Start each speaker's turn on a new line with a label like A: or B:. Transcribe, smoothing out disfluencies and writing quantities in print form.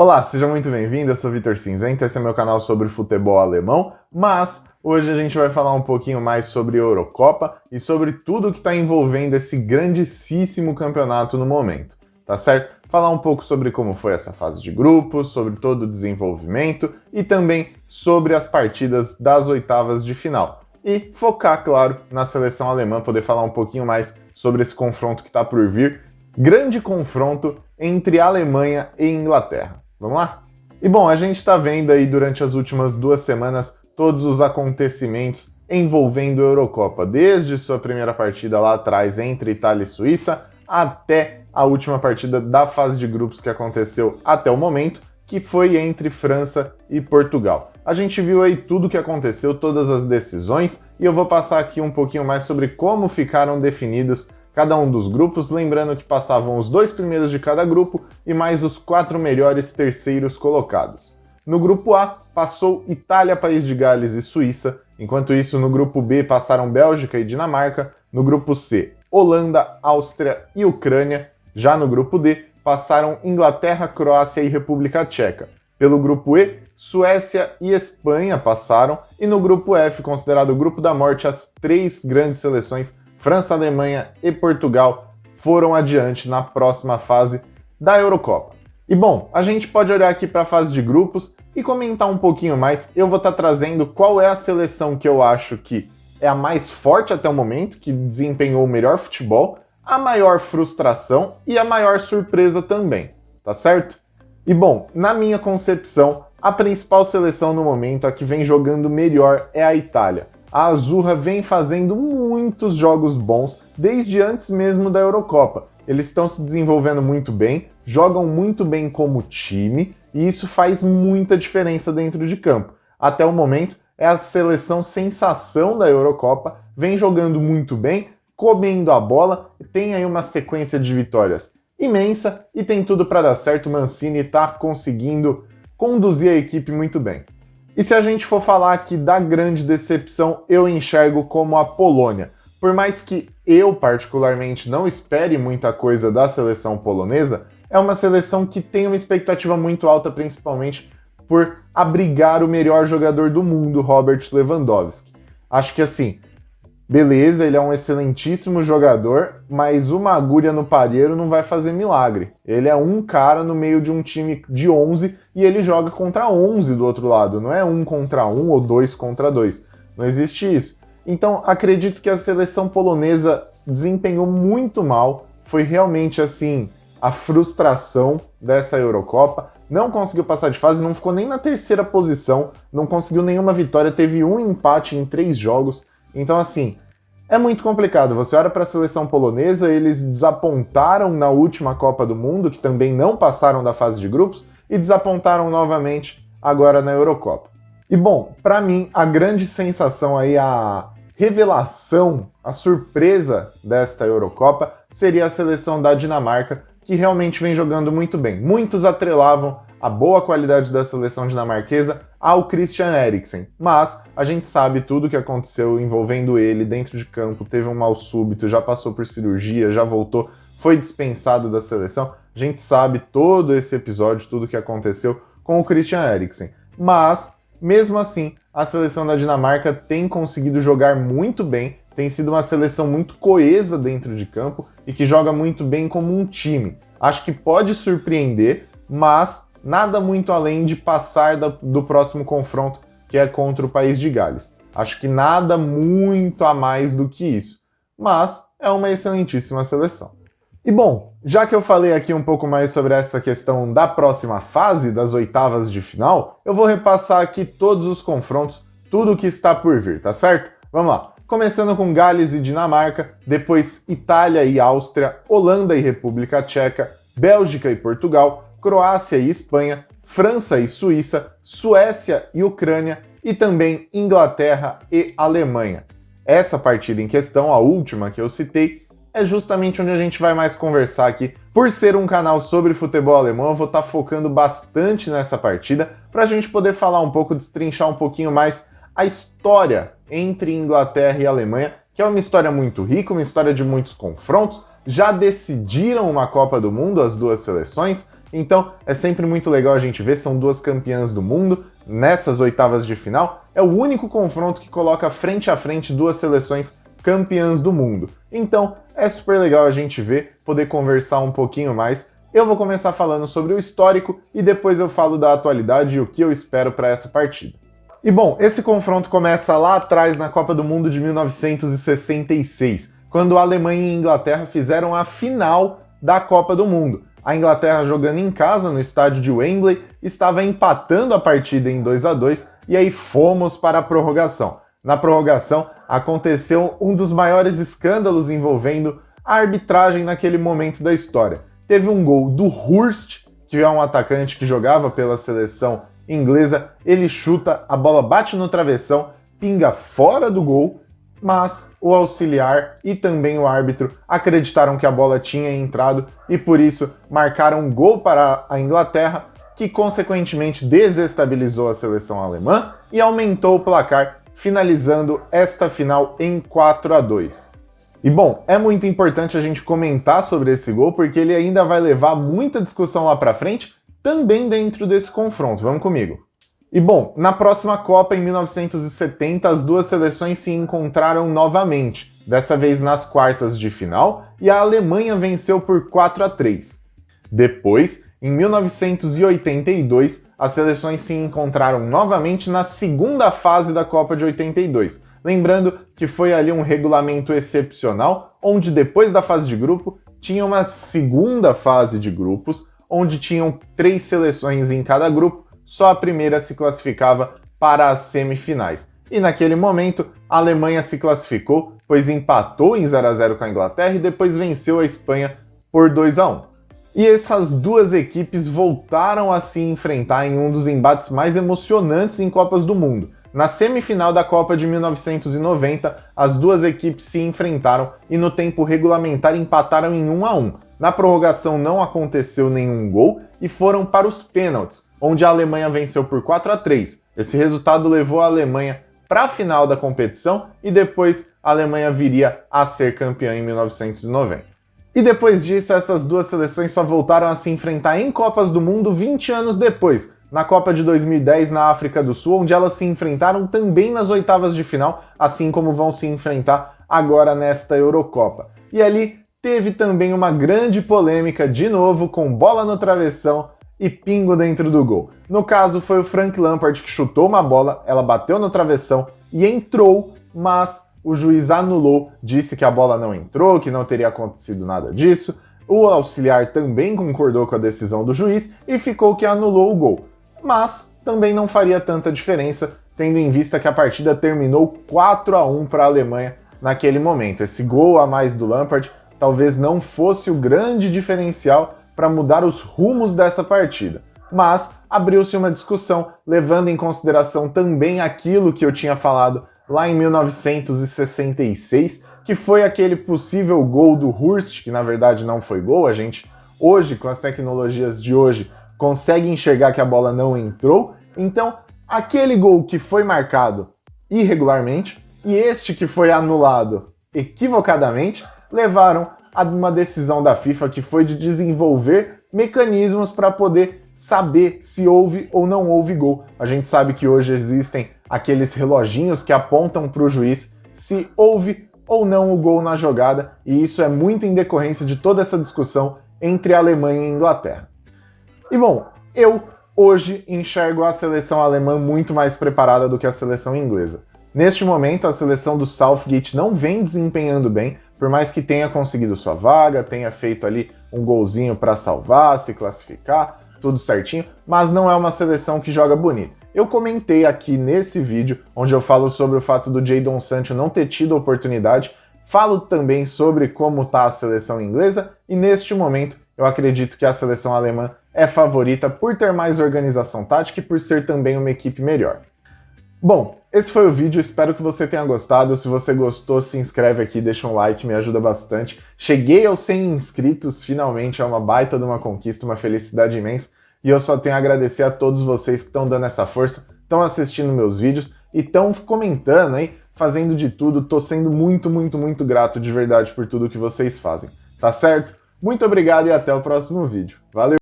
A: Olá, seja muito bem-vindo, eu sou Vitor Cinzento, esse é meu canal sobre futebol alemão, mas hoje a gente vai falar um pouquinho mais sobre a Eurocopa e sobre tudo que está envolvendo esse grandíssimo campeonato no momento, tá certo? Falar um pouco sobre como foi essa fase de grupos, sobre todo o desenvolvimento e também sobre as partidas das oitavas de final. E focar, claro, na seleção alemã, poder falar um pouquinho mais sobre esse confronto que está por vir, grande confronto entre Alemanha e Inglaterra. Vamos lá? E bom, a gente está vendo aí durante as últimas 2 semanas todos os acontecimentos envolvendo a Eurocopa, desde sua primeira partida lá atrás entre Itália e Suíça até a última partida da fase de grupos que aconteceu até o momento, que foi entre França e Portugal. A gente viu aí tudo o que aconteceu, todas as decisões, e eu vou passar aqui um pouquinho mais sobre como ficaram definidos cada um dos grupos, lembrando que passavam os 2 primeiros de cada grupo e mais os 4 melhores terceiros colocados. No grupo A, passou Itália, País de Gales e Suíça, enquanto isso no grupo B passaram Bélgica e Dinamarca, no grupo C, Holanda, Áustria e Ucrânia, já no grupo D, passaram Inglaterra, Croácia e República Tcheca. Pelo grupo E, Suécia e Espanha passaram, e no grupo F, considerado o grupo da morte, as 3 grandes seleções França, Alemanha e Portugal foram adiante na próxima fase da Eurocopa. E bom, a gente pode olhar aqui para a fase de grupos e comentar um pouquinho mais. Eu vou estar trazendo qual é a seleção que eu acho que é a mais forte até o momento, que desempenhou o melhor futebol, a maior frustração e a maior surpresa também, tá certo? E bom, na minha concepção, a principal seleção no momento, a que vem jogando melhor, é a Itália. A Azzurra vem fazendo muitos jogos bons desde antes mesmo da Eurocopa. Eles estão se desenvolvendo muito bem, jogam muito bem como time e isso faz muita diferença dentro de campo. Até o momento, é a seleção sensação da Eurocopa, vem jogando muito bem, comendo a bola, tem aí uma sequência de vitórias imensa e tem tudo para dar certo. O Mancini está conseguindo conduzir a equipe muito bem. E se a gente for falar aqui da grande decepção, eu enxergo como a Polônia. Por mais que eu, particularmente, não espere muita coisa da seleção polonesa, é uma seleção que tem uma expectativa muito alta, principalmente por abrigar o melhor jogador do mundo, Robert Lewandowski. Acho que assim, beleza, ele é um excelentíssimo jogador, mas uma agulha no palheiro não vai fazer milagre. Ele é um cara no meio de um time de 11 e ele joga contra 11 do outro lado, não é 1 contra 1 ou 2 contra 2. Não existe isso. Então, acredito que a seleção polonesa desempenhou muito mal, foi realmente assim a frustração dessa Eurocopa. Não conseguiu passar de fase, não ficou nem na terceira posição, não conseguiu nenhuma vitória, teve um empate em 3 jogos. Então, assim, é muito complicado. Você olha para a seleção polonesa, eles desapontaram na última Copa do Mundo, que também não passaram da fase de grupos, e desapontaram novamente agora na Eurocopa. E bom, para mim, a grande sensação aí, a revelação, a surpresa desta Eurocopa seria a seleção da Dinamarca, que realmente vem jogando muito bem. Muitos atrelavam a boa qualidade da seleção dinamarquesa ao Christian Eriksen, mas a gente sabe tudo o que aconteceu envolvendo ele dentro de campo, teve um mal súbito, já passou por cirurgia, já voltou, foi dispensado da seleção. A gente sabe todo esse episódio, tudo o que aconteceu com o Christian Eriksen, mas mesmo assim a seleção da Dinamarca tem conseguido jogar muito bem, tem sido uma seleção muito coesa dentro de campo e que joga muito bem como um time. Acho que pode surpreender, mas nada muito além de passar do próximo confronto, que é contra o País de Gales. Acho que nada muito a mais do que isso, mas é uma excelentíssima seleção. E bom, já que eu falei aqui um pouco mais sobre essa questão da próxima fase, das oitavas de final, eu vou repassar aqui todos os confrontos, tudo o que está por vir, tá certo? Vamos lá. Começando com Gales e Dinamarca, depois Itália e Áustria, Holanda e República Tcheca, Bélgica e Portugal, Croácia e Espanha, França e Suíça, Suécia e Ucrânia e também Inglaterra e Alemanha. Essa partida em questão, a última que eu citei, é justamente onde a gente vai mais conversar aqui. Por ser um canal sobre futebol alemão, eu vou estar focando bastante nessa partida para a gente poder falar um pouco, destrinchar um pouquinho mais a história entre Inglaterra e Alemanha, que é uma história muito rica, uma história de muitos confrontos. Já decidiram uma Copa do Mundo as duas seleções, Então é sempre muito legal a gente ver, são duas campeãs do mundo nessas oitavas de final. É o único confronto que coloca frente a frente duas seleções campeãs do mundo. Então é super legal a gente ver, poder conversar um pouquinho mais. Eu vou começar falando sobre o histórico e depois eu falo da atualidade e o que eu espero para essa partida. E bom, esse confronto começa lá atrás na Copa do Mundo de 1966, quando a Alemanha e a Inglaterra fizeram a final da Copa do Mundo. A Inglaterra, jogando em casa no estádio de Wembley, estava empatando a partida em 2-2 e aí fomos para a prorrogação. Na prorrogação aconteceu um dos maiores escândalos envolvendo a arbitragem naquele momento da história. Teve um gol do Hurst, que é um atacante que jogava pela seleção inglesa. Ele chuta, a bola bate no travessão, pinga fora do gol, mas o auxiliar e também o árbitro acreditaram que a bola tinha entrado e por isso marcaram um gol para a Inglaterra, que consequentemente desestabilizou a seleção alemã e aumentou o placar, finalizando esta final em 4-2. E bom, é muito importante a gente comentar sobre esse gol porque ele ainda vai levar muita discussão lá pra frente, também dentro desse confronto. Vamos comigo. E bom, na próxima Copa, em 1970, as duas seleções se encontraram novamente, dessa vez nas quartas de final, e a Alemanha venceu por 4-3. Depois, em 1982, as seleções se encontraram novamente na segunda fase da Copa de 82. Lembrando que foi ali um regulamento excepcional, onde depois da fase de grupo, tinha uma segunda fase de grupos, onde tinham 3 seleções em cada grupo, só a primeira se classificava para as semifinais. E naquele momento, a Alemanha se classificou, pois empatou em 0-0 com a Inglaterra e depois venceu a Espanha por 2-1. E essas duas equipes voltaram a se enfrentar em um dos embates mais emocionantes em Copas do Mundo. Na semifinal da Copa de 1990, as duas equipes se enfrentaram e no tempo regulamentar empataram em 1-1. Na prorrogação não aconteceu nenhum gol e foram para os pênaltis, onde a Alemanha venceu por 4-3. Esse resultado levou a Alemanha para a final da competição e depois a Alemanha viria a ser campeã em 1990. E depois disso, essas duas seleções só voltaram a se enfrentar em Copas do Mundo 20 anos depois, na Copa de 2010 na África do Sul, onde elas se enfrentaram também nas oitavas de final, assim como vão se enfrentar agora nesta Eurocopa. E ali teve também uma grande polêmica, de novo, com bola no travessão e pingo dentro do gol. No caso, foi o Frank Lampard que chutou uma bola, ela bateu no travessão e entrou, mas o juiz anulou, disse que a bola não entrou, que não teria acontecido nada disso. O auxiliar também concordou com a decisão do juiz e ficou que anulou o gol. Mas também não faria tanta diferença, tendo em vista que a partida terminou 4-1 para a Alemanha naquele momento. Esse gol a mais do Lampard talvez não fosse o grande diferencial para mudar os rumos dessa partida. Mas abriu-se uma discussão, levando em consideração também aquilo que eu tinha falado lá em 1966, que foi aquele possível gol do Hurst, que na verdade não foi gol. A gente hoje, com as tecnologias de hoje, consegue enxergar que a bola não entrou. Então, aquele gol que foi marcado irregularmente e este que foi anulado equivocadamente levaram a uma decisão da FIFA que foi de desenvolver mecanismos para poder saber se houve ou não houve gol. A gente sabe que hoje existem aqueles reloginhos que apontam para o juiz se houve ou não o gol na jogada, e isso é muito em decorrência de toda essa discussão entre a Alemanha e a Inglaterra. E bom, eu hoje enxergo a seleção alemã muito mais preparada do que a seleção inglesa. Neste momento, a seleção do Southgate não vem desempenhando bem, por mais que tenha conseguido sua vaga, tenha feito ali um golzinho para salvar, se classificar, tudo certinho, mas não é uma seleção que joga bonito. Eu comentei aqui nesse vídeo, onde eu falo sobre o fato do Jadon Sancho não ter tido a oportunidade, falo também sobre como está a seleção inglesa, e neste momento eu acredito que a seleção alemã é favorita por ter mais organização tática e por ser também uma equipe melhor. Bom, esse foi o vídeo, espero que você tenha gostado. Se você gostou, se inscreve aqui, deixa um like, me ajuda bastante. Cheguei aos 100 inscritos, finalmente, é uma baita de uma conquista, uma felicidade imensa. E eu só tenho a agradecer a todos vocês que estão dando essa força, estão assistindo meus vídeos e estão comentando aí, fazendo de tudo. Tô sendo muito, muito, muito grato de verdade por tudo que vocês fazem, tá certo? Muito obrigado e até o próximo vídeo. Valeu!